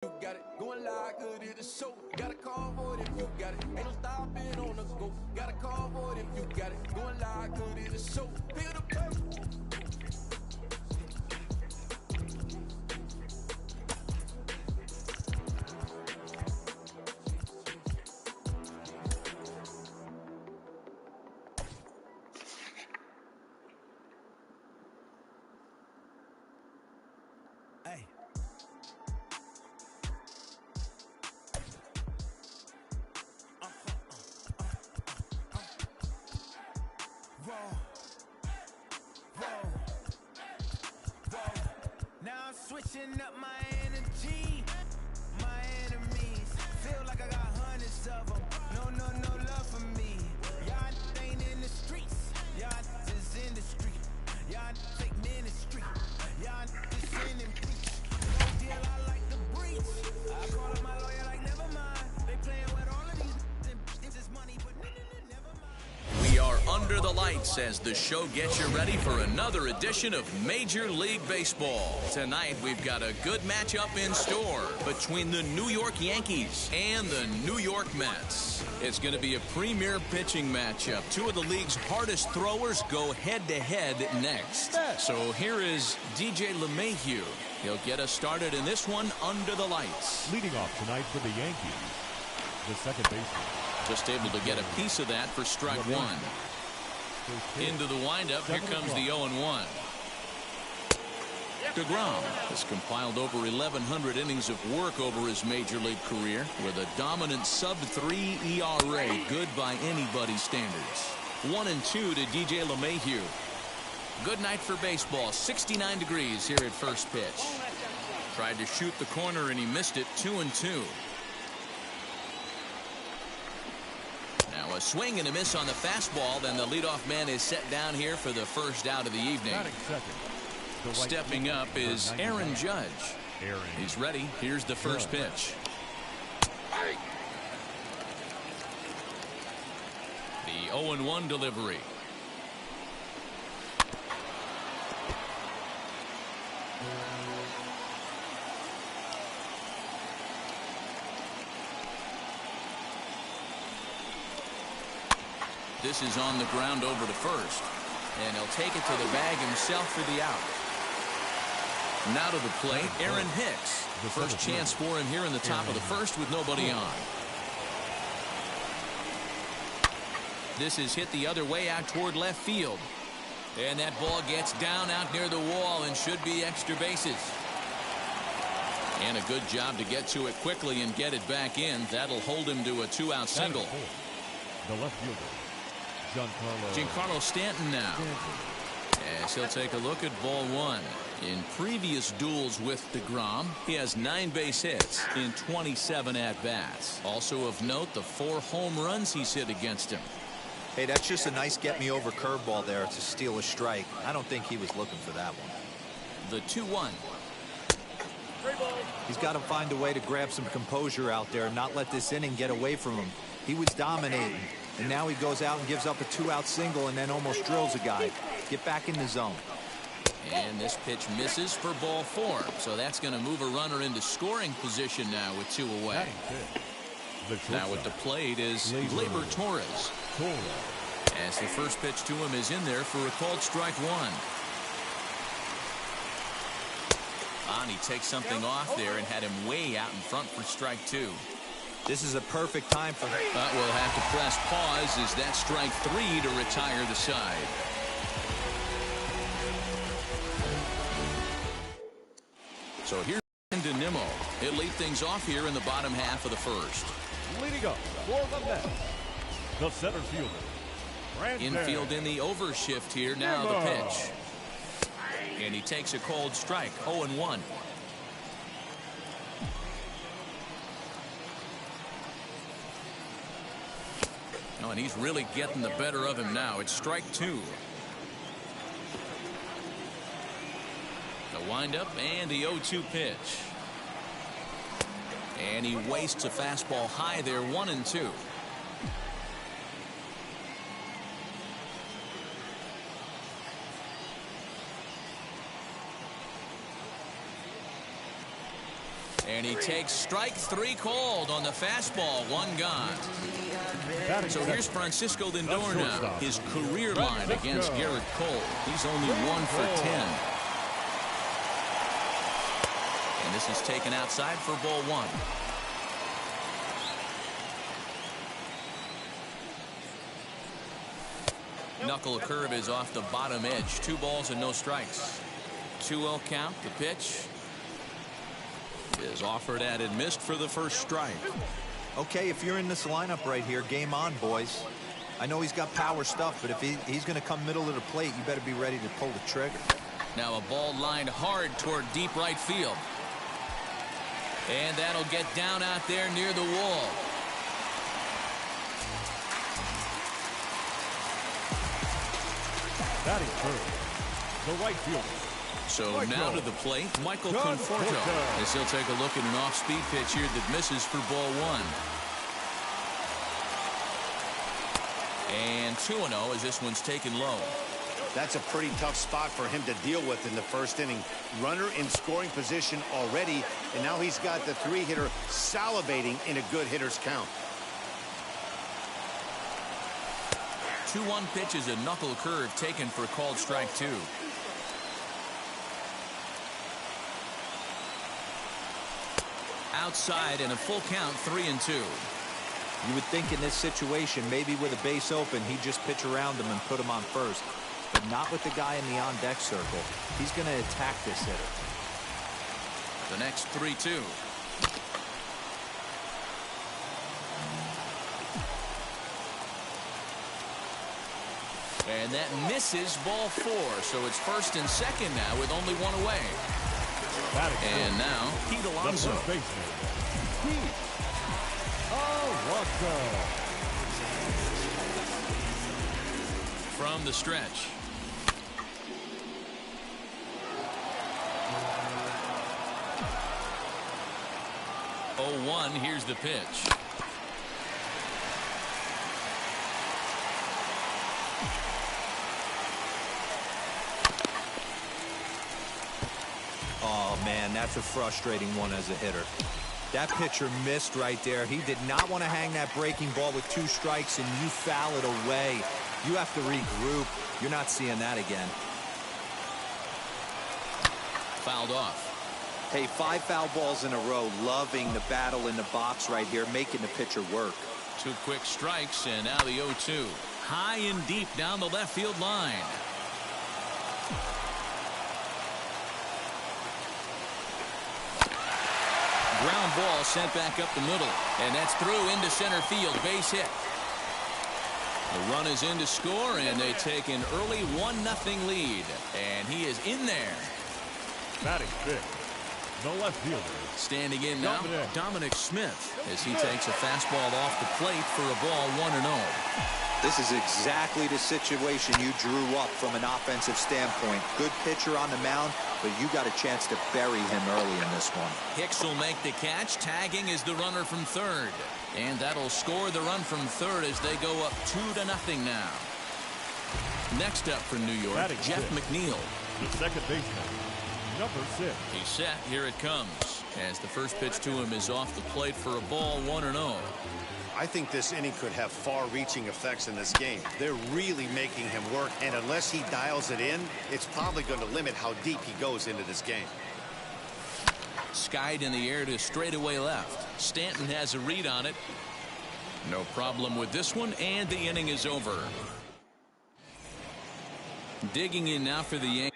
You got it going live, good at the show. Got a call for it if you got it. Ain't no stopping on the go. Got a call for it if you got it. Going live, good at the show. Feel the play. Hey. Now I'm switching up my energy. My enemies feel like I got hundreds of them. No love for me. Y'all ain't in the streets. Y'all is in the street. Y'all take ministry. Y'all just in and preach. No deal, I like the breach. I call up my lawyer like never mind. They playing with all of these. This is money, but never mind. We are under the lights as the show gets you ready for another edition of Major League Baseball. Tonight, we've got a good matchup in store between the New York Yankees and the New York Mets. It's going to be a premier pitching matchup. Two of the league's hardest throwers go head-to-head next. So here is DJ LeMahieu. He'll get us started in this one under the lights. Leading off tonight for the Yankees, the second baseman. Just able to get a piece of that for strike one. Into the windup, here comes the 0-1. DeGrom has compiled over 1,100 innings of work over his major league career with a dominant sub-3 ERA, good by anybody's standards. 1-2 to DJ LeMahieu. Good night for baseball. 69 degrees here at first pitch. Tried to shoot the corner and he missed it. 2-2. Now a swing and a miss on the fastball. Then the leadoff man is set down here for the first out of the evening. Stepping up is Aaron Judge. He's ready. Here's the first pitch. The 0-1 delivery. This is on the ground over to first. And he'll take it to the bag himself for the out. Now to the plate, Aaron Hicks. The first chance for him here in the top of the first with nobody on. This is hit the other way out toward left field. And that ball gets down out near the wall and should be extra bases. And a good job to get to it quickly and get it back in. That'll hold him to a two-out single. The left fielder, Giancarlo Stanton now. As he'll take a look at ball one. In previous duels with DeGrom, he has 9 base hits in 27 at-bats. Also of note, the 4 home runs he's hit against him. Hey, that's just a nice get-me-over curveball there to steal a strike. I don't think he was looking for that one. The 2-1. He's got to find a way to grab some composure out there and not let this inning get away from him. He was dominating, and now he goes out and gives up a 2-out single and then almost drills a guy. Get back in the zone. And this pitch misses for ball 4. So that's going to move a runner into scoring position now with 2 away. Now at the plate is Gleyber Torres. As the first pitch to him is in there for a called strike 1. And he takes something off there and had him way out in front for strike 2. This is a perfect time for him. But we'll have to press pause as that strike 3 to retire the side. So here's to Nimmo. He'll lead things off here in the bottom half of the first. leading up for the Mets, the center fielder. Infield in the overshift here. Now the pitch. And he takes a cold strike. 0-1. Oh, and he's really getting the better of him now. It's strike 2. The windup and the 0-2 pitch. And he wastes a fastball high there. 1-2. And he takes strike 3 called on the fastball. 1 gone. So here's Francisco Lindor now. His career line against Garrett Cole. He's only 1 for 10. And this is taken outside for ball 1. Knuckle curve is off the bottom edge. 2 balls and no strikes. 2-0 count. The pitch is offered at and missed for the first strike. Okay, if you're in this lineup right here, game on, boys. I know he's got power stuff, but if he's going to come middle of the plate, you better be ready to pull the trigger. Now a ball lined hard toward deep right field. And that'll get down out there near the wall. Batting first, the right fielder. So now to the plate, Michael Conforto, as he'll take a look at an off-speed pitch here that misses for ball 1. And 2-0 as this one's taken low. That's a pretty tough spot for him to deal with in the first inning. Runner in scoring position already, and now he's got the 3-hitter salivating in a good hitter's count. 2-1 pitch is a knuckle curve taken for called strike 2. Outside and a full count, 3-2. You would think in this situation, maybe with a base open, he'd just pitch around him and put him on first. But not with the guy in the on-deck circle. He's going to attack this hitter. The next 3-2. And that misses ball 4. So it's first and second now with only 1 away. And now, Pete Alonso. From the stretch. Oh, 1, here's the pitch. Oh, man, that's a frustrating one as a hitter. That pitcher missed right there. He did not want to hang that breaking ball with 2 strikes, and you foul it away. You have to regroup. You're not seeing that again. Fouled off. Hey, 5 foul balls in a row. Loving the battle in the box right here, making the pitcher work. 2 quick strikes, and now the 0-2. High and deep down the left field line. Ground ball sent back up the middle, and that's through into center field. Base hit. The run is in to score, and they take an early 1-0 lead. And he is in there. Batting fifth, the left fielder. Standing in now, Dominic Smith, as he takes a fastball off the plate for a ball 1-0. This is exactly the situation you drew up from an offensive standpoint. Good pitcher on the mound, but you got a chance to bury him early in this one. Hicks will make the catch. Tagging is the runner from third. And that'll score the run from third as they go up 2-0 now. Next up for New York, Jeff McNeil. The second baseman, number 6. He's set. Here it comes. As the first pitch to him is off the plate for a ball 1-0. I think this inning could have far-reaching effects in this game. They're really making him work, and unless he dials it in, it's probably going to limit how deep he goes into this game. Skied in the air to straightaway left. Stanton has a read on it. No problem with this one, and the inning is over. Digging in now for the Yankees.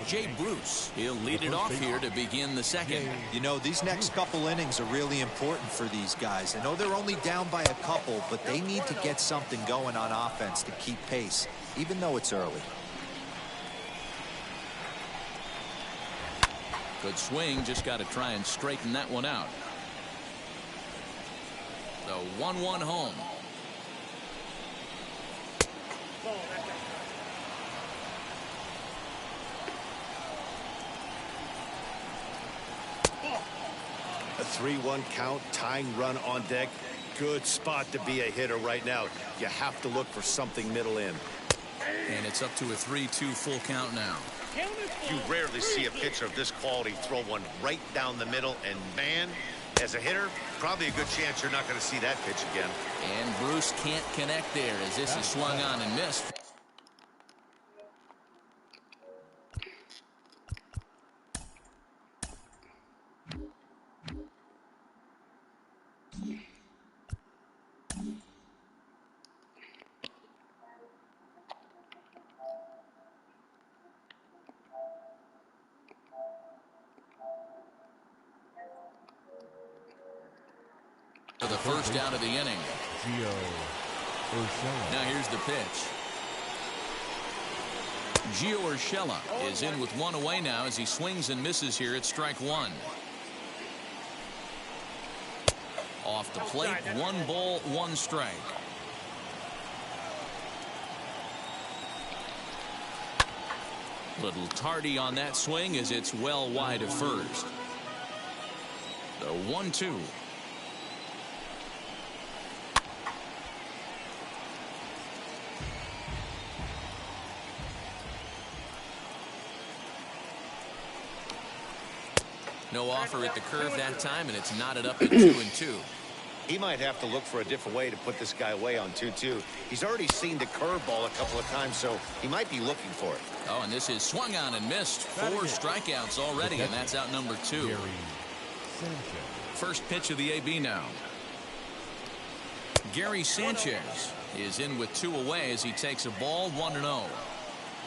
Jay Bruce. He'll lead it off here to begin the second. You know, these next couple innings are really important for these guys. I know they're only down by a couple, but they need to get something going on offense to keep pace, even though it's early. Good swing. Just got to try and straighten that one out. The 1-1 home. A 3-1 count, tying run on deck. Good spot to be a hitter right now. You have to look for something middle in. And it's up to a 3-2 full count now. You rarely see a pitcher of this quality throw one right down the middle, and man, as a hitter, probably a good chance you're not going to see that pitch again. And Bruce can't connect there as this is swung on and missed. For the first out of the inning. Now here's the pitch. Gio Urshela is in with one away now as he swings and misses here at strike one. Off the plate, 1 ball, 1 strike. Little tardy on that swing as it's well wide of first. The 1-2. No offer at the curve that time, and it's knotted up at 2-2. He might have to look for a different way to put this guy away on 2-2. He's already seen the curveball a couple of times, so he might be looking for it. Oh, and this is swung on and missed. 4 strikeouts already, and that's out number 2. First pitch of the AB now. Gary Sanchez is in with 2 away as he takes a ball, 1-0.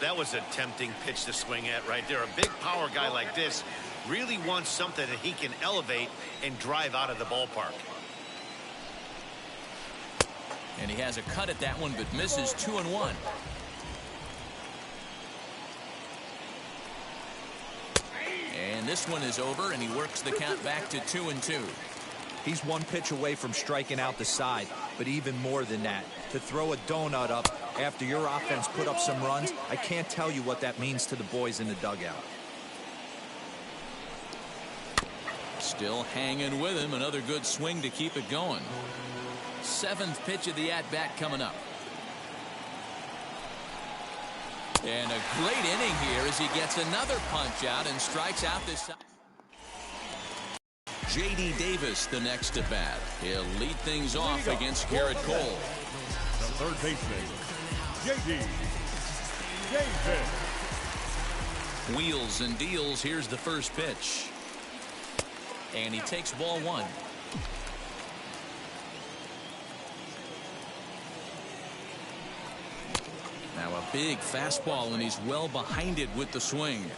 That was a tempting pitch to swing at right there. A big power guy like this really wants something that he can elevate and drive out of the ballpark. And he has a cut at that one, but misses 2-1. And this one is over, and he works the count back to 2-2. He's 1 pitch away from striking out the side, but even more than that, to throw a donut up after your offense put up some runs, I can't tell you what that means to the boys in the dugout. Still hanging with him. Another good swing to keep it going. 7th pitch of the at-bat coming up. And a great inning here as he gets another punch out and strikes out this side. J.D. Davis the next at bat. He'll lead things off against Garrett Cole. The third baseman, J.D. Davis. Wheels and deals. Here's the first pitch. And he takes ball 1. Now a big fastball, and he's well behind it with the swing.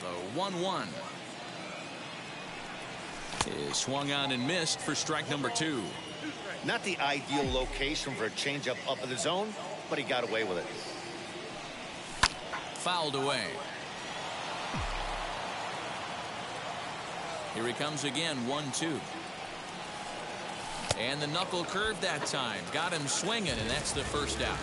The 1-1 is swung on and missed for strike number 2. Not the ideal location for a changeup up in the zone, but he got away with it. Fouled away. Here he comes again, 1-2. And the knuckle curve that time. Got him swinging, and that's the first out.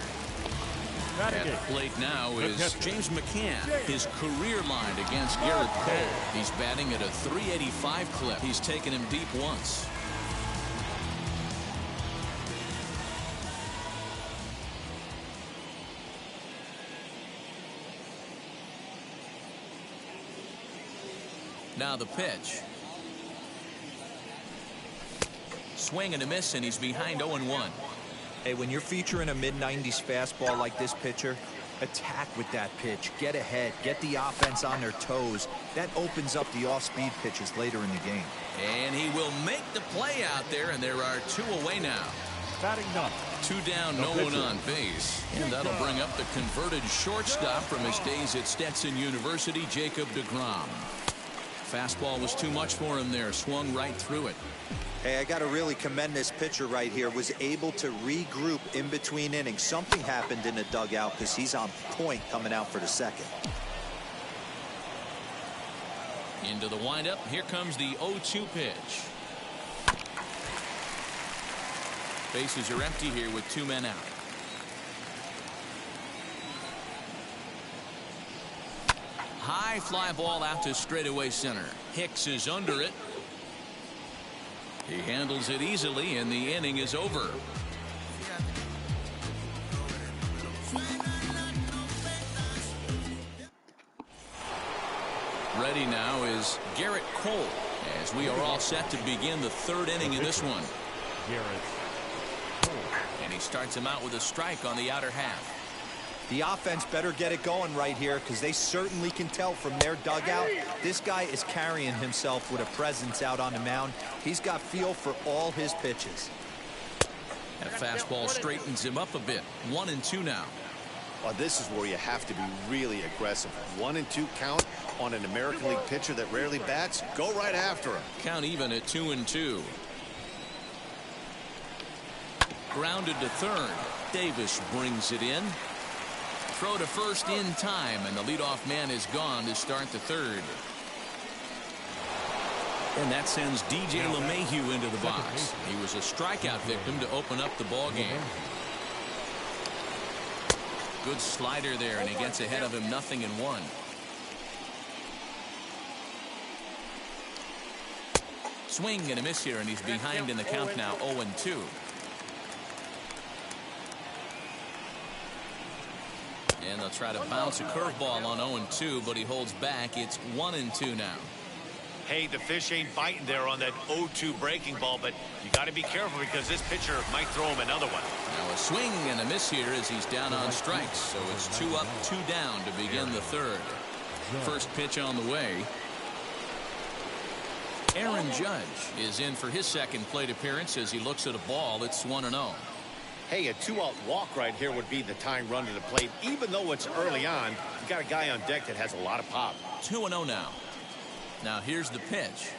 At the plate now is James McCann. His career line against Garrett Cole. He's batting at a .385 clip. He's taken him deep once. Now the pitch. Swing and a miss, and he's behind 0-1. Hey, when you're featuring a mid-90s fastball like this pitcher, attack with that pitch. Get ahead. Get the offense on their toes. That opens up the off-speed pitches later in the game. And he will make the play out there, and there are 2 away now. Batting number 2 down, no one on base. And that'll bring up the converted shortstop from his days at Stetson University, Jacob deGrom. Fastball was too much for him there. Swung right through it. Hey, I got to really commend this pitcher right here. Was able to regroup in between innings. Something happened in the dugout because he's on point coming out for the second. Into the windup. Here comes the 0-2 pitch. Bases are empty here with 2 men out. High fly ball out to straightaway center. Hicks is under it. He handles it easily, and the inning is over. Ready now is Garrett Cole, as we are all set to begin the 3rd inning in this one. And he starts him out with a strike on the outer half. The offense better get it going right here, because they certainly can tell from their dugout. This guy is carrying himself with a presence out on the mound. He's got feel for all his pitches. That fastball straightens him up a bit. 1-2 now. Well, this is where you have to be really aggressive. 1-2 count on an American League pitcher that rarely bats. Go right after him. Count even at 2-2. Grounded to third. Davis brings it in. Throw to first in time, and the leadoff man is gone to start the 3rd. And that sends DJ LeMahieu into the box. He was a strikeout victim to open up the ball game. Good slider there, and he gets ahead of him 0-1. Swing and a miss here, and he's behind in the count now, 0-2. And they'll try to bounce a curveball on 0-2, but he holds back. It's 1-2 now. Hey, the fish ain't biting there on that 0-2 breaking ball, but you got to be careful because this pitcher might throw him another one. Now a swing and a miss here as he's down on strikes. So it's 2 up, 2 down to begin the 3rd. First pitch on the way. Aaron Judge is in for his 2nd plate appearance as he looks at a ball that's 1-0. Hey, a 2-out walk right here would be the tying run to the plate. Even though it's early on, you got a guy on deck that has a lot of pop. 2-0 now. Now here's the pitch.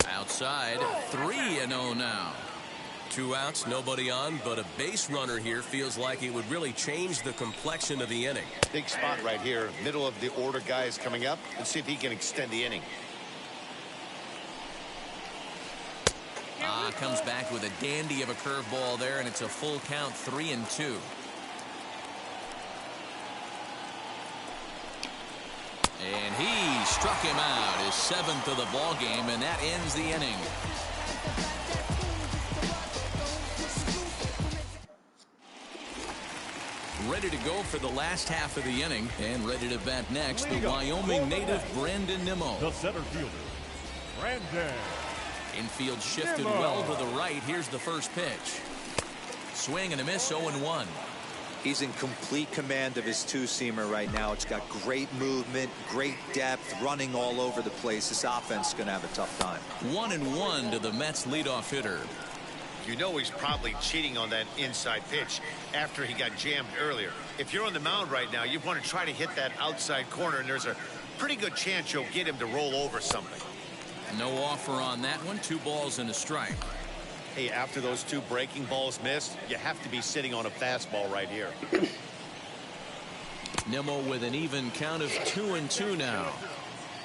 Outside, 3-0 now. 2 outs, nobody on, but a base runner here feels like it would really change the complexion of the inning. Big spot right here. Middle of the order guy is coming up. Let's see if he can extend the inning. Comes back with a dandy of a curveball there, and it's a full count, 3-2. And he struck him out, his 7th of the ball game, and that ends the inning. Ready to go for the last half of the inning, and ready to bat next, the Wyoming native Brandon Nimmo. The center fielder, Brandon. Infield shifted well to the right. Here's the first pitch. Swing and a miss, 0-1. He's in complete command of his 2-seamer right now. It's got great movement, great depth, running all over the place. This offense is going to have a tough time. 1-1 to the Mets leadoff hitter. You know he's probably cheating on that inside pitch after he got jammed earlier. If you're on the mound right now, you want to try to hit that outside corner, and there's a pretty good chance you'll get him to roll over something. No offer on that one. 2 balls and a strike. Hey, after those 2 breaking balls missed, you have to be sitting on a fastball right here. Nimmo with an even count of 2-2 now.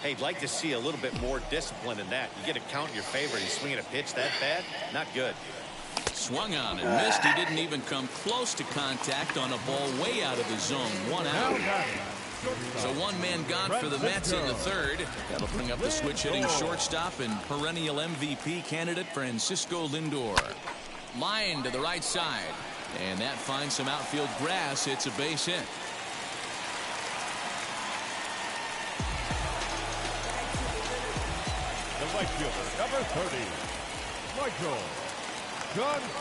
Hey, I'd like to see a little bit more discipline in that. You get a count in your favor. He's swinging a pitch that bad? Not good. Swung on and missed. He didn't even come close to contact on a ball way out of the zone. 1 out. So 1 man gone for the Mets in the 3rd. That'll bring up the switch-hitting shortstop and perennial MVP candidate Francisco Lindor. Line to the right side. And that finds some outfield grass. It's a base hit. The right fielder, number 30, Michael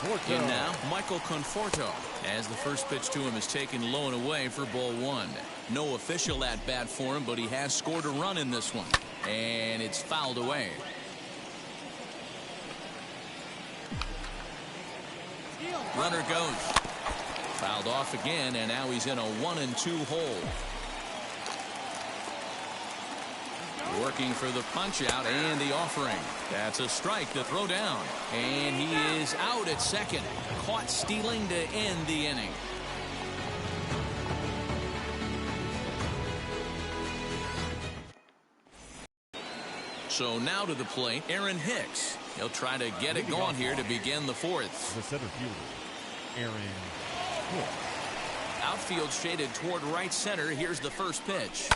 Conforto. In now, Michael Conforto, as the first pitch to him is taken low and away for ball 1. No official at bat for him, but he has scored a run in this one. And it's fouled away. Runner goes. Fouled off again, and now he's in a 1-2 hole. Working for the punch out and the offering. That's a strike to throw down. And he is out at second. Caught stealing to end the inning. So now to the plate, Aaron Hicks. He'll try to get it going here to begin the fourth. The center fielder, Aaron Hicks. Outfield shaded toward right center. Here's the first pitch.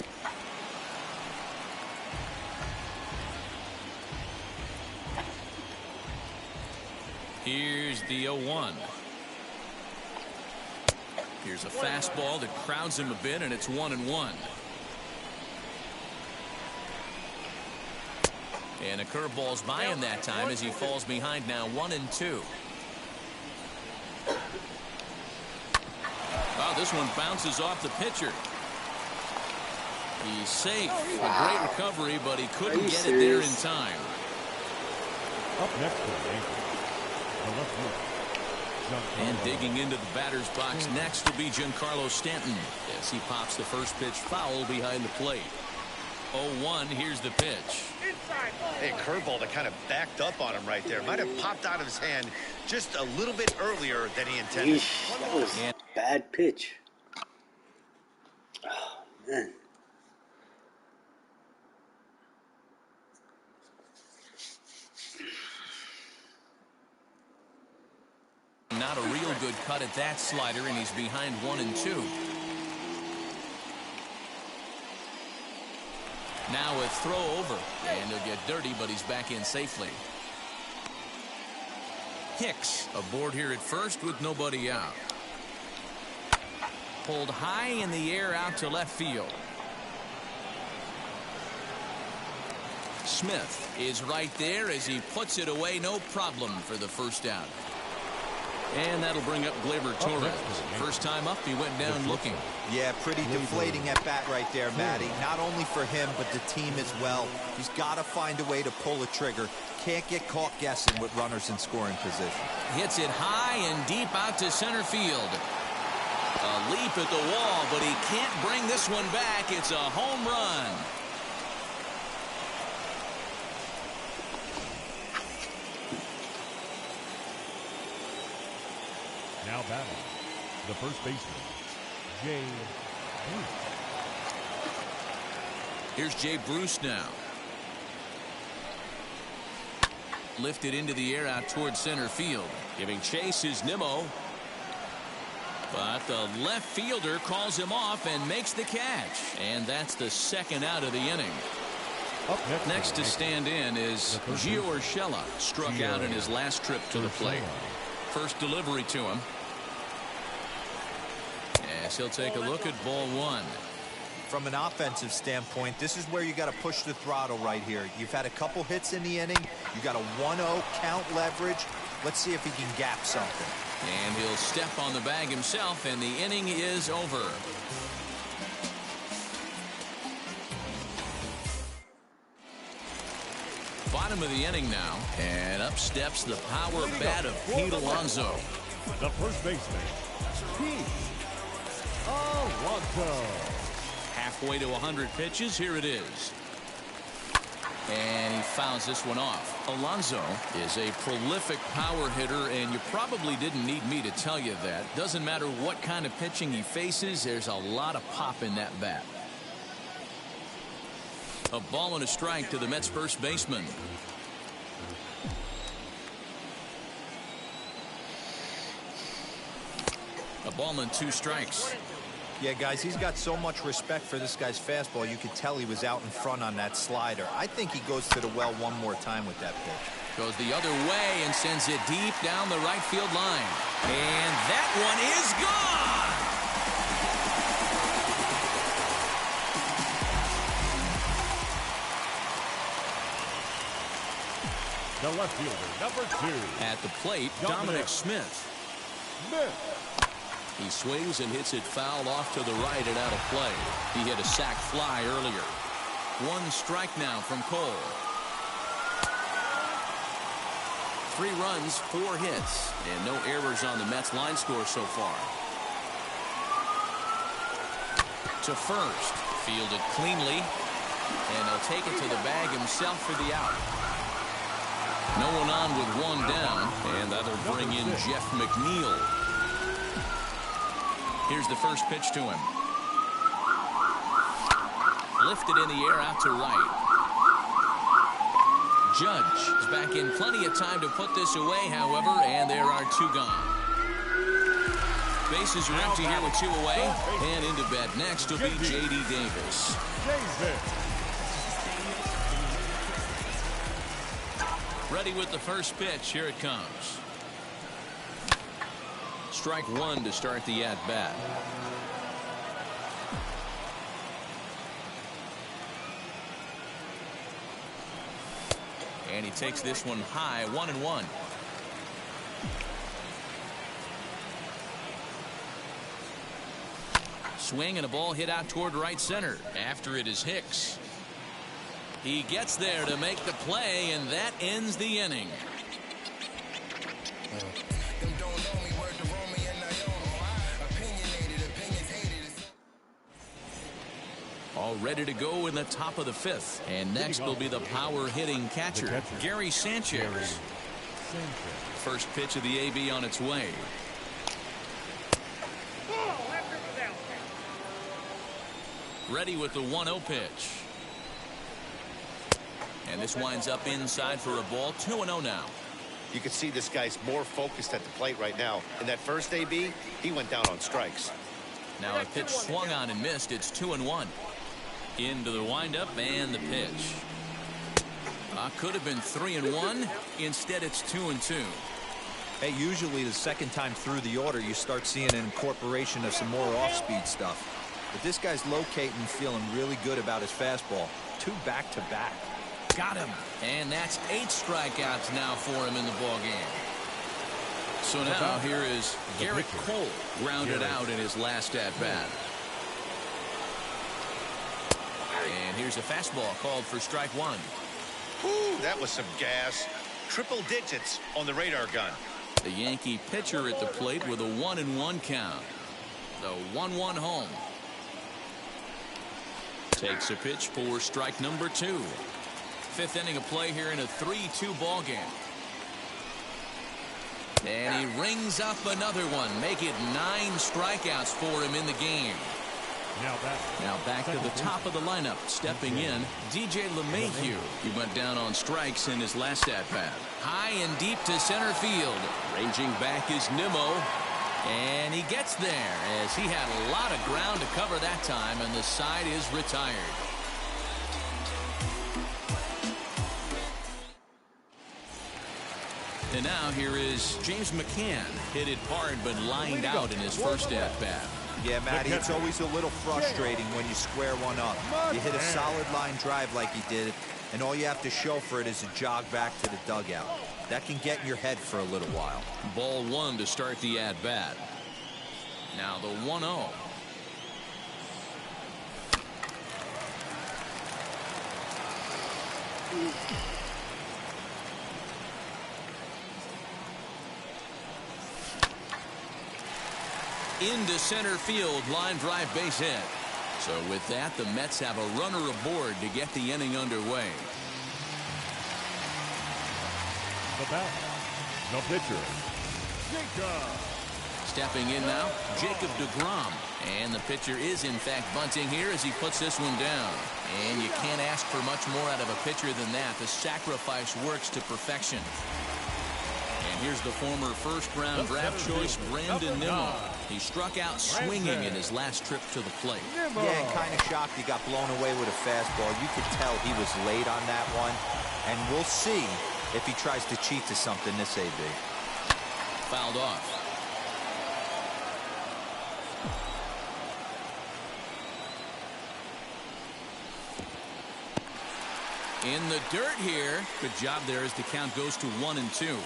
Here's the 0-1. Here's a fastball that crowds him a bit, and it's 1-1. And a curveball's by him that time as he falls behind now 1-2. Oh, this one bounces off the pitcher. He's safe. A great recovery, but he couldn't get it there in time. Up next to the Yankees, the left fielder, and digging into the batter's box next will be Giancarlo Stanton as he pops the first pitch foul behind the plate. 0-1. Here's the pitch. Hey, curveball that kind of backed up on him right there. Might have popped out of his hand just a little bit earlier than he intended. Yeesh, that was a bad pitch. Oh, man. Not a real good cut at that slider, and he's behind 1-2. Now a throw over, and he'll get dirty, but he's back in safely. Hicks aboard here at first with nobody out. Pulled high in the air out to left field. Smith is right there as he puts it away, no problem for the first out. And that'll bring up Gleyber Torres. First time up, he went down looking. Yeah, pretty deflating at bat right there, Matty. Not only for him, but the team as well. He's got to find a way to pull a trigger. Can't get caught guessing with runners in scoring position. Hits it high and deep out to center field. A leap at the wall, but he can't bring this one back. It's a home run. now batting, the first baseman, Jay Bruce. Here's Jay Bruce now. Lifted into the air out towards center field. Giving chase is Nimmo. But the left fielder calls him off and makes the catch. And that's the second out of the inning. Up next to stand in is Gio Urshela. Struck out in his last trip to the plate. First delivery to him. Yes, he'll take a look at ball one. From an offensive standpoint, this is where you got to push the throttle right here. You've had a couple hits in the inning. You got a 1-0 count leverage. Let's see if he can gap something. And he'll step on the bag himself, and the inning is over. Bottom of the inning now, and up steps the power bat of Pete Alonso. The first baseman, Pete Alonso. Halfway to 100 pitches, here it is. And he fouls this one off. Alonso is a prolific power hitter, and you probably didn't need me to tell you that. Doesn't matter what kind of pitching he faces, there's a lot of pop in that bat. A ball and a strike to the Mets first baseman. A ball and 2 strikes. Yeah, guys, he's got so much respect for this guy's fastball. You could tell he was out in front on that slider. I think he goes to the well one more time with that pitch. Goes the other way and sends it deep down the right field line. And that one is gone. The left fielder, number 2. At the plate, Dominic Smith. He swings and hits it foul off to the right and out of play. He hit a sac fly earlier. 1 strike now from Cole. 3 runs, 4 hits, and no errors on the Mets line score so far. To first, fielded cleanly, and he'll take it to the bag himself for the out. No one on with 1 down, and that'll bring in Jeff McNeil. Here's the first pitch to him. Lifted in the air out to right. Judge is back in plenty of time to put this away, however, and there are 2 gone. Bases are empty here with 2 away, and into bat next will be J.D. Davis. Ready with the first pitch. Here it comes. Strike 1 to start the at-bat. And he takes this one high, 1-1. Swing and a ball hit out toward right center. After it is Hicks. He gets there to make the play, and that ends the inning. All ready to go in the top of the 5th. And next will be the power hitting catcher, Gary Sanchez. First pitch of the AB on its way. Ready with the 1-0 pitch. And this winds up inside for a ball. 2-0 now. You can see this guy's more focused at the plate right now. In that first AB, he went down on strikes. Now a pitch swung on and missed. It's 2-1. Into the windup and the pitch. Could have been 3-1. Instead, it's 2-2. Hey, usually the second time through the order, you start seeing an incorporation of some more off-speed stuff. But this guy's locating and feeling really good about his fastball. 2 back-to-back. Got him. And that's 8 strikeouts now for him in the ballgame. So now here is Garrett Cole, grounded out in his last at-bat. And here's a fastball called for strike 1. Whew, that was some gas. Triple digits on the radar gun. The Yankee pitcher at the plate with a 1-1 count. The 1-1 home. Takes a pitch for strike number 2. 5th inning of play here in a 3-2 ball game. And he rings up another one. Make it 9 strikeouts for him in the game. Now back to the top of the lineup. Stepping in, DJ LeMahieu. He went down on strikes in his last at-bat. High and deep to center field. Ranging back is Nimmo. And he gets there as he had a lot of ground to cover that time, and the side is retired. And now here is James McCann. Hit it hard but lined out in his first at-bat. Yeah, Matty, it's always a little frustrating when you square one up. You hit a solid line drive like he did, and all you have to show for it is a jog back to the dugout. That can get in your head for a little while. Ball 1 to start the at-bat. Now the 1-0. Into center field, line drive, base hit. So with that, the Mets have a runner aboard to get the inning underway. The bat, the pitcher, Jacob. Stepping in now, Jacob deGrom. And the pitcher is in fact bunting here as he puts this one down. And you can't ask for much more out of a pitcher than that. The sacrifice works to perfection. And here's the former first-round draft choice, Brandon Nimmo. He struck out swinging in his last trip to the plate. Yeah, and kind of shocked he got blown away with a fastball. You could tell he was late on that one. And we'll see if he tries to cheat to something this AB. Fouled off. In the dirt here. Good job there as the count goes to 1-2.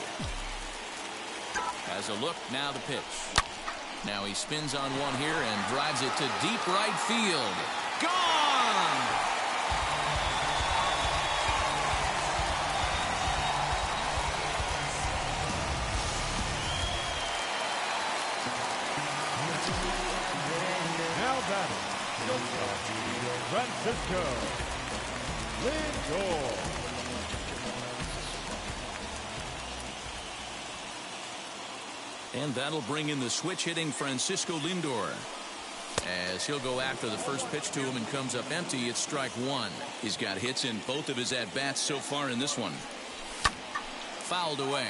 Has a look, now the pitch. Now he spins on one here and drives it to deep right field. Gone! Now batting, Francisco Lindor. And that'll bring in the switch-hitting Francisco Lindor. As he'll go after the first pitch to him and comes up empty, it's strike 1. He's got hits in both of his at-bats so far in this one. fouled away.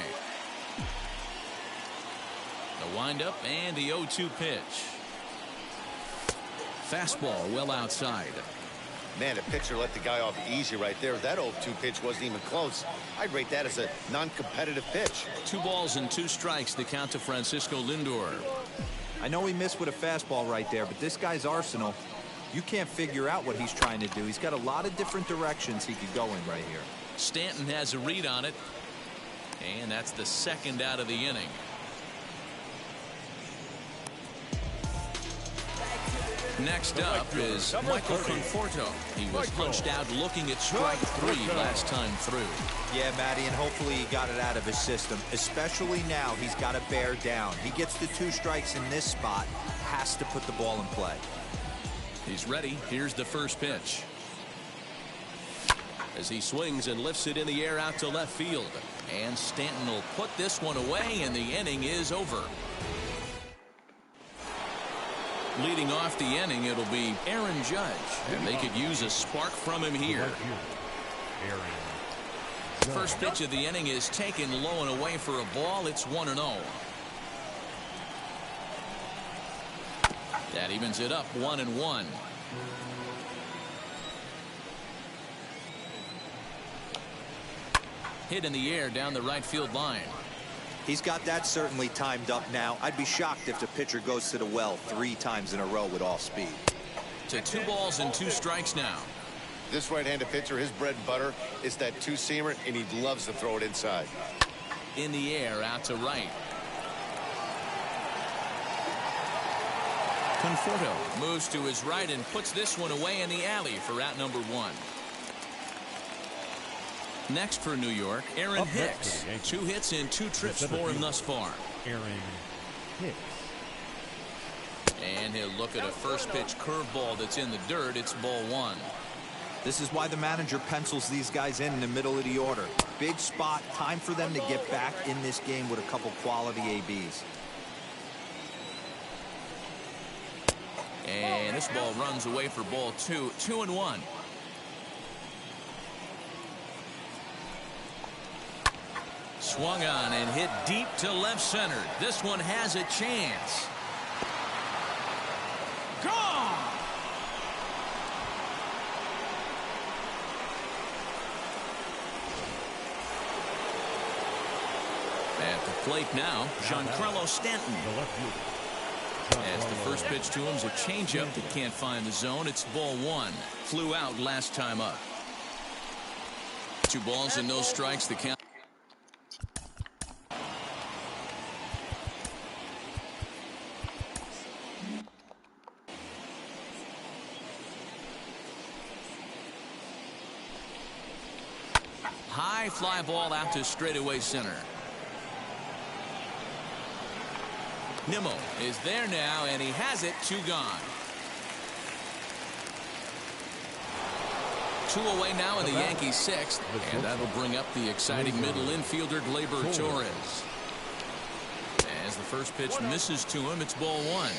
The windup and the 0-2 pitch. Fastball well outside. Man, the pitcher let the guy off easy right there. That 0-2 pitch wasn't even close. I'd rate that as a non-competitive pitch. 2 balls and 2 strikes the count to Francisco Lindor. I know he missed with a fastball right there, but this guy's arsenal, you can't figure out what he's trying to do. He's got a lot of different directions he could go in right here. Stanton has a read on it, and that's the second out of the inning. Next up is Michael Conforto. He was punched out looking at strike 3 last time through. Yeah, Matty, and hopefully he got it out of his system. Especially now, he's got to bear down. He gets the 2 strikes in this spot, has to put the ball in play. He's ready. Here's the first pitch. As he swings and lifts it in the air out to left field. And Stanton will put this one away, and the inning is over. Leading off the inning, it'll be Aaron Judge, and they could use a spark from him here. First pitch of the inning is taken low and away for a ball. It's 1-0. That evens it up 1-1. Hit in the air down the right field line. He's got that certainly timed up now. I'd be shocked if the pitcher goes to the well 3 times in a row with off speed. To 2 balls and 2 strikes now. This right-handed pitcher, his bread and butter is that 2-seamer, and he loves to throw it inside. In the air out to right. Conforto moves to his right and puts this one away in the alley for out number 1. Next for New York, Aaron Hicks. 2 hits and 2 trips for him thus far. Aaron Hicks. And he'll look at a first pitch curveball that's in the dirt. It's ball 1. This is why the manager pencils these guys in the middle of the order. Big spot, time for them to get back in this game with a couple quality ABs. And this ball runs away for ball 2. 2-1. Swung on and hit deep to left center. This one has a chance. Gone! At the plate now, Giancarlo Stanton. As the first pitch to him is a changeup that can't find the zone. It's ball 1. Flew out last time up. 2 balls and no strikes. The count. High fly ball out to straightaway center. Nimmo is there now, and he has it. 2 gone. 2 away now in the Yankees' 6th, and that'll bring up the exciting middle infielder Gleyber Torres. As the first pitch misses to him, it's ball 1.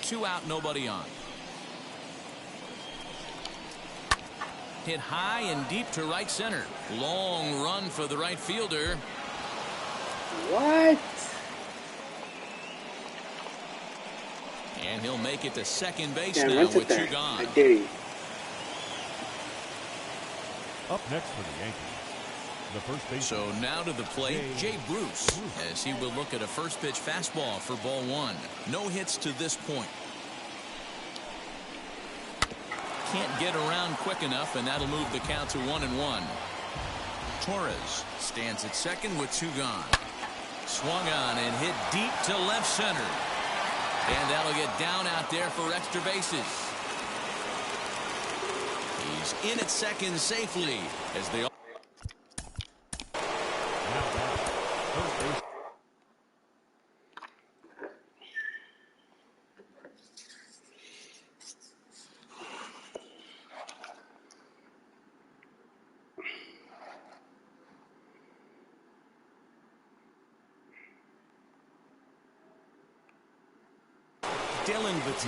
2 out, nobody on. Hit high and deep to right center. Long run for the right fielder. What? And he'll make it to second base now with 2 gone. I dare you. Up next for the Yankees, the first base. So now to the plate, Jay Bruce, as he will look at a first pitch fastball for ball 1. No hits to this point. Can't get around quick enough, and that'll move the count to 1-1. Torres stands at second with 2 gone. Swung on and hit deep to left center. And that'll get down out there for extra bases. He's in at second safely as they all.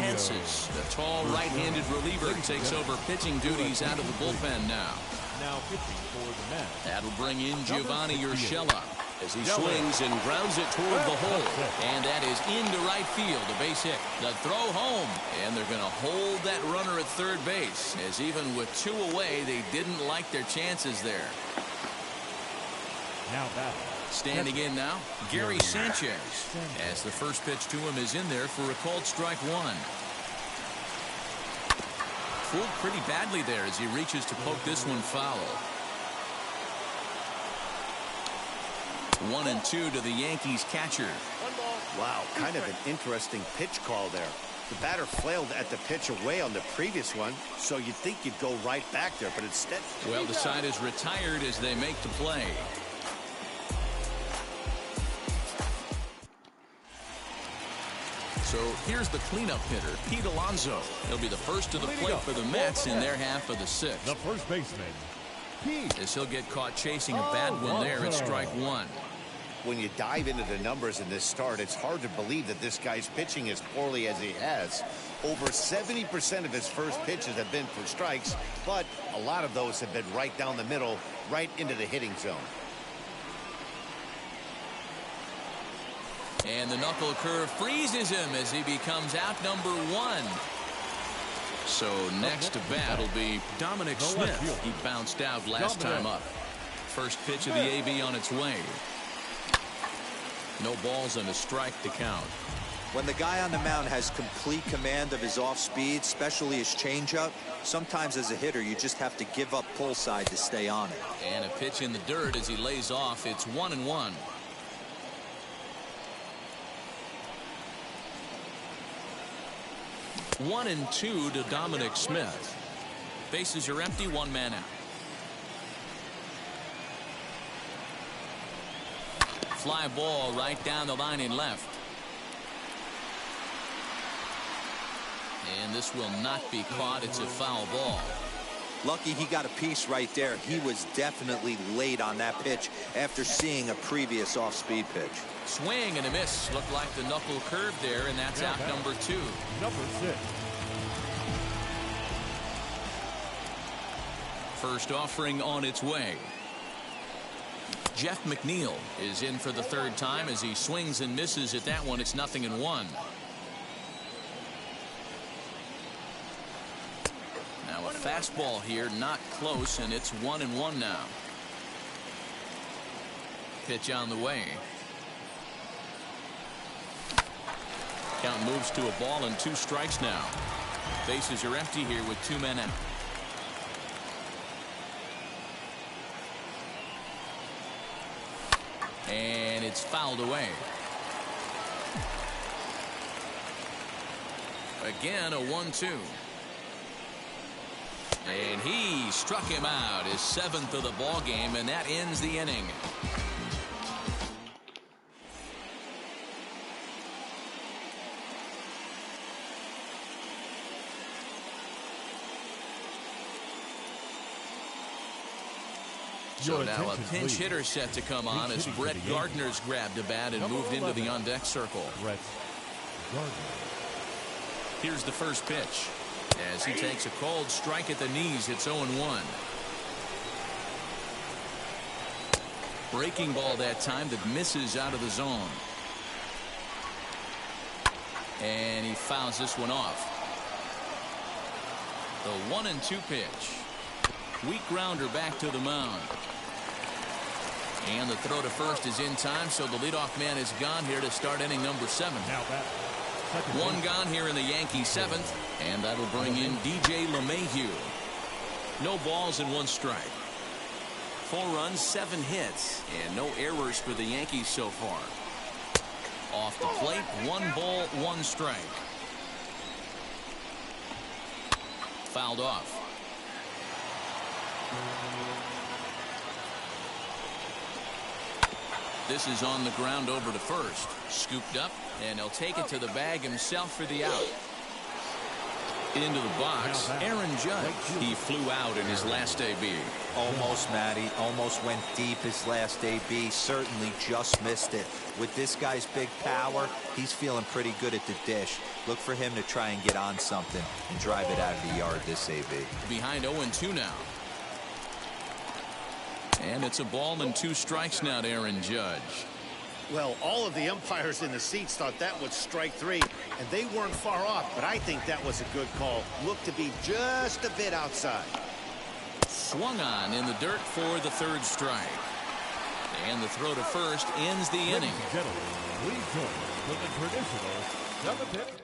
The tall right-handed reliever takes over pitching duties out of the bullpen now. now pitching for the Mets. That'll bring in Giovanni Urshela as he swings and grounds it toward the hole. And that is into right field, a base hit. The throw home, and they're going to hold that runner at third base, as even with 2 away, they didn't like their chances there. Now batting. Standing in now, Gary Sanchez, as the first pitch to him is in there for a called strike 1. Fooled pretty badly there as he reaches to poke this one foul. 1-2 to the Yankees catcher. Wow, kind of an interesting pitch call there. The batter flailed at the pitch away on the previous one, so you'd think you'd go right back there, but instead... Well, the side is retired as they make the play. So here's the cleanup hitter, Pete Alonso. He'll be the first to the plate for the Mets in their half of the 6th. The first baseman, Pete. As he'll get caught chasing a bad one there at strike 1. When you dive into the numbers in this start, it's hard to believe that this guy's pitching as poorly as he has. Over 70% of his first pitches have been for strikes, but a lot of those have been right down the middle, right into the hitting zone. And the knuckle curve freezes him as he becomes out number 1. So next to bat will be Dominic Smith. He bounced out last time up. First pitch of the AB on its way. No balls and a strike to count. When the guy on the mound has complete command of his off speed, especially his changeup, sometimes as a hitter you just have to give up pull side to stay on it. And a pitch in the dirt as he lays off. It's 1-1. One and 2 to Dominic Smith. Bases are empty, 1 man out. Fly ball right down the line in left. And this will not be caught. It's a foul ball. Lucky he got a piece right there. He was definitely late on that pitch after seeing a previous off-speed pitch. Swing and a miss. Looked like the knuckle curve there, and that's out number 2. Number 6. First offering on its way. Jeff McNeil is in for the 3rd time as he swings and misses at that one. It's 0-1. Now a fastball here, not close, and it's 1-1 now. Pitch on the way. Count moves to a ball and 2 strikes now. Bases are empty here with 2 men out. And it's fouled away. Again, a 1-2. And he struck him out, his 7th of the ball game, and that ends the inning. So now a pinch hitter set to come on as Brett Gardner's grabbed a bat and moved into the on-deck circle. Here's the first pitch. As he takes a cold strike at the knees, it's 0-1. Breaking ball that time that misses out of the zone. And he fouls this one off. The 1-2 pitch. Weak grounder back to the mound. And the throw to first is in time, so the leadoff man is gone here to start inning number 7. One gone here in the Yankees 7th, and that'll bring in DJ LeMahieu. No balls and 1 strike. 4 runs, 7 hits, and no errors for the Yankees so far. Off the plate, 1 ball, 1 strike. Fouled off. This is on the ground over to first. Scooped up, and he'll take it to the bag himself for the out. Into the box, Aaron Judge. He flew out in his last AB. Almost, Matty. Almost went deep his last AB. Certainly just missed it. With this guy's big power, he's feeling pretty good at the dish. Look for him to try and get on something and drive it out of the yard this AB. Behind 0-2 now. And it's a ball and 2 strikes now to Aaron Judge. Well, all of the umpires in the seats thought that was strike 3, and they weren't far off, but I think that was a good call. Looked to be just a bit outside. Swung on in the dirt for the 3rd strike. And the throw to first ends the inning. Ladies and gentlemen, please join us for the traditional 7th inning.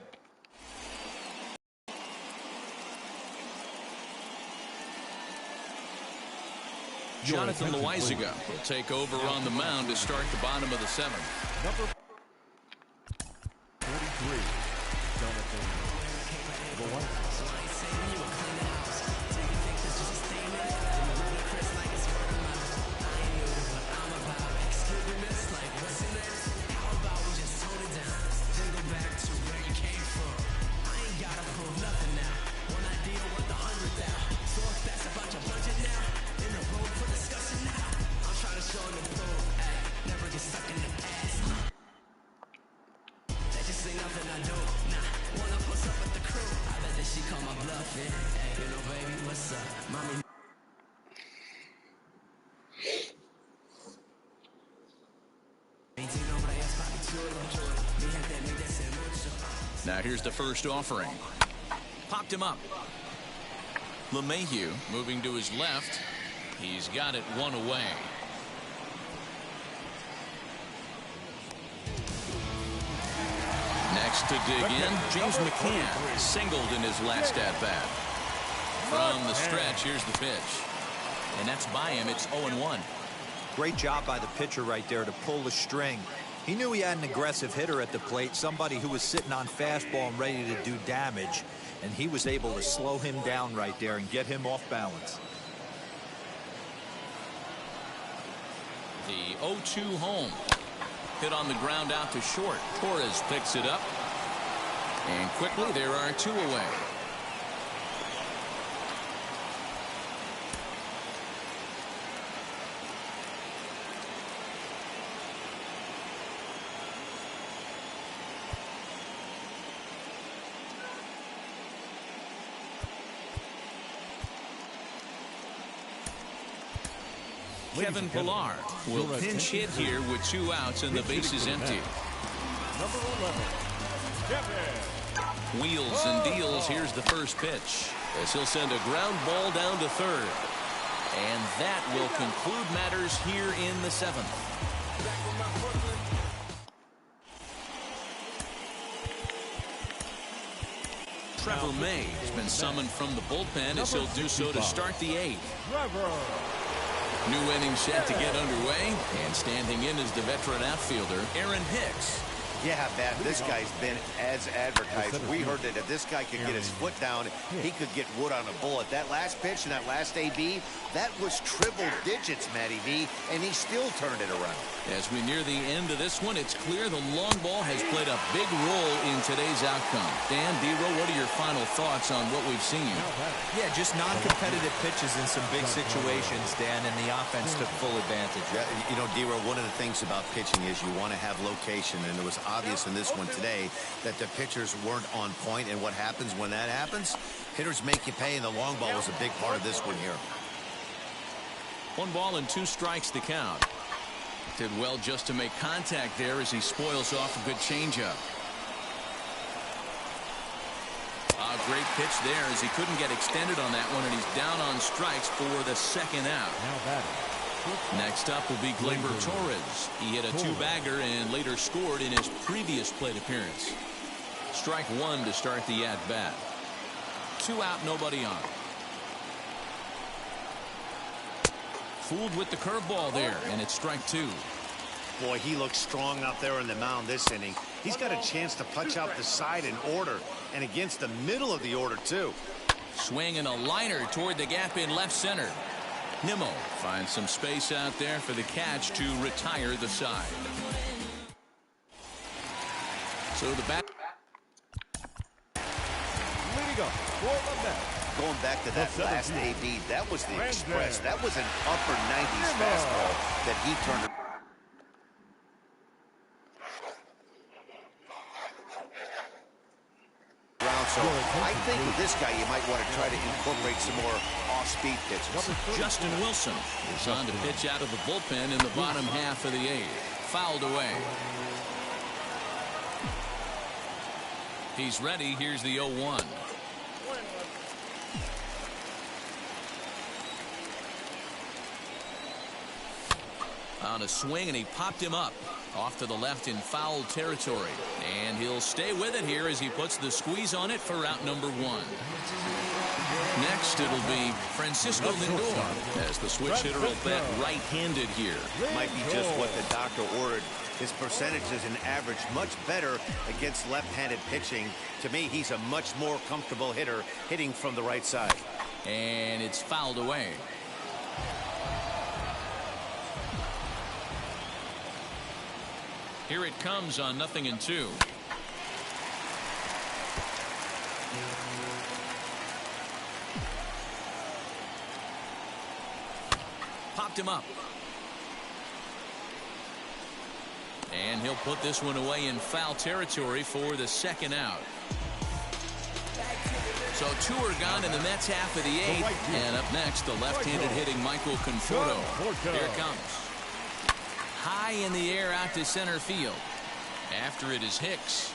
Jonathan Loizaga will take over on the mound to start the bottom of the 7th. Number 43, Jonathan Loizaga. Now here's the first offering. Popped him up. LeMahieu moving to his left. He's got it 1 away. Next to dig in, James McCann singled in his last at-bat. From the stretch, here's the pitch. And that's by him. It's 0-1. Great job by the pitcher right there to pull the string. He knew he had an aggressive hitter at the plate, somebody who was sitting on fastball and ready to do damage, and he was able to slow him down right there and get him off balance. The 0-2 home. Hit on the ground out to short. Torres picks it up. And quickly there are 2 away. Kevin Pillar will pinch hit here with 2 outs and the base is empty. Number 11, Kevin. Wheels and deals. Here's the first pitch as he'll send a ground ball down to 3rd. And that will conclude matters here in the 7th. Trevor May has been summoned from the bullpen as he'll do so to start the 8th. New inning set to get underway, and standing in is the veteran outfielder, Aaron Hicks. Yeah, Matt, this guy's been as advertised. We heard that if this guy could get his foot down, he could get wood on a bullet. That last pitch and that last AB, that was triple digits, Matty V, and he still turned it around. As we near the end of this one, it's clear the long ball has played a big role in today's outcome. Dan, D-Row, what are your final thoughts on what we've seen? Yeah, just non-competitive pitches in some big situations, Dan, and the offense took full advantage. Yeah, you know, D-Row, one of the things about pitching is you want to have location, and it was obvious in this one today that the pitchers weren't on point, and what happens when that happens? Hitters make you pay, and the long ball was a big part of this one here. 1 ball and 2 strikes the count. Did well just to make contact there as he spoils off a good changeup. A great pitch there as he couldn't get extended on that one, and he's down on strikes for the 2nd out. Next up will be Gleyber Torres. He hit a 2-bagger and later scored in his previous plate appearance. Strike 1 to start the at-bat. 2 out, nobody on. Fooled with the curveball there, and it's strike 2. Boy, he looks strong out there on the mound this inning. He's got a chance to punch out the side in order, and against the middle of the order, too. Swinging a liner toward the gap in left center. Nimmo finds some space out there for the catch to retire the side. So the bat. Leading up for the net. Going back to that last AB, that was the express. That was an upper 90s fastball that he turned. Ground So I think with this guy, you might want to try to incorporate some more off-speed pitches. Justin Wilson is on to pitch out of the bullpen in the bottom half of the eighth. Fouled away. He's ready. Here's the 0-1. On a swing, and he popped him up off to the left in foul territory, and he'll stay with it here as he puts the squeeze on it for out number 1. Next, it'll be Francisco Lindor, as the switch hitter will bat right-handed here. Might be just what the doctor ordered. His percentages and average much better against left-handed pitching. To me, he's a much more comfortable hitter hitting from the right side. And it's fouled away. Here it comes on 0-2. Popped him up. And he'll put this one away in foul territory for the second out. So 2 are gone in the Mets half of the 8th. And up next, the left-handed hitting Michael Conforto. Here it comes. High in the air out to center field. After it is Hicks.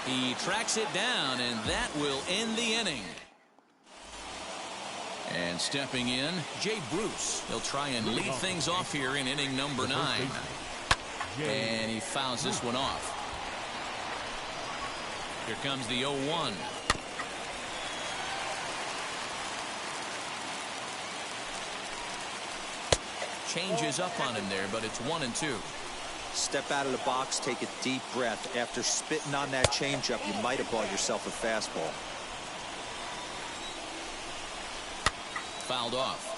He tracks it down, and that will end the inning. And stepping in, Jay Bruce. He'll try and lead things off here in inning number 9. And he fouls this one off. Here comes the 0-1. Changes up on him there, but it's 1-2. Step out of the box, take a deep breath. After spitting on that changeup, you might have bought yourself a fastball. Fouled off.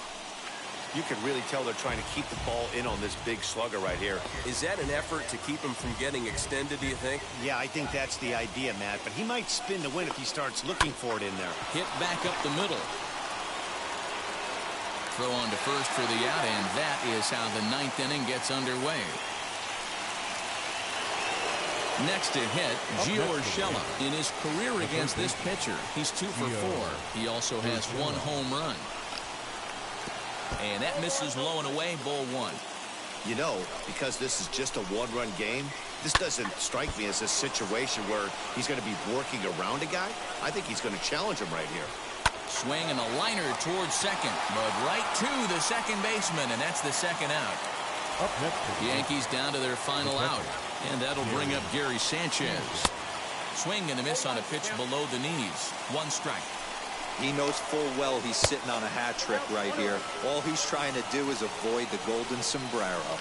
You can really tell they're trying to keep the ball in on this big slugger right here. Is that an effort to keep him from getting extended, do you think? Yeah, I think that's the idea, Matt. But he might spin the win if he starts looking for it in there. Hit back up the middle. Throw on to first for the out, and that is how the 9th inning gets underway. Next to hit, Gio Urshela. In his career against this pitcher, he's 2 for 4. He also has 1 home run. And that misses low and away, ball 1. You know, because this is just a 1-run game, this doesn't strike me as a situation where he's going to be working around a guy. I think he's going to challenge him right here. Swing and a liner towards second, but right to the second baseman, and that's the second out. Up next, Yankees down to their final out, and that'll bring up Gary Sanchez. Swing and a miss on a pitch below the knees. 1 strike. He knows full well he's sitting on a hat trick right here. All he's trying to do is avoid the golden sombrero.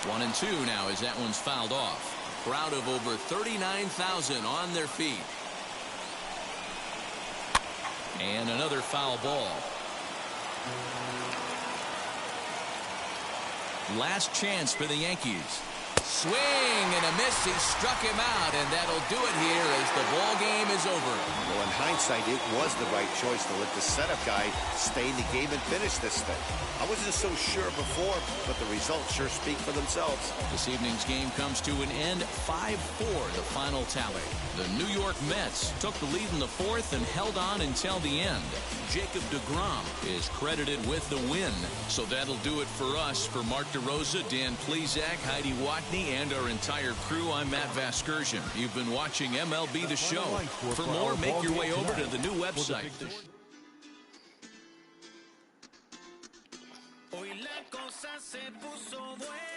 1-2 now as that one's fouled off. Crowd of over 39,000 on their feet. And another foul ball. Last chance for the Yankees. Swing and a miss. He struck him out, and that'll do it here as the ball game is over. Well, in hindsight, it was the right choice to let the setup guy stay in the game and finish this thing. I wasn't so sure before, but the results sure speak for themselves. This evening's game comes to an end, 5-4, the final tally. The New York Mets took the lead in the 4th and held on until the end. Jacob deGrom is credited with the win. So that'll do it for us. For Mark DeRosa, Dan Plezak, Heidi Watney, and our entire crew, I'm Matt Vasgersian. You've been watching MLB The Show. For more, make your way over to the new website. Hoy la cosa se puso buena.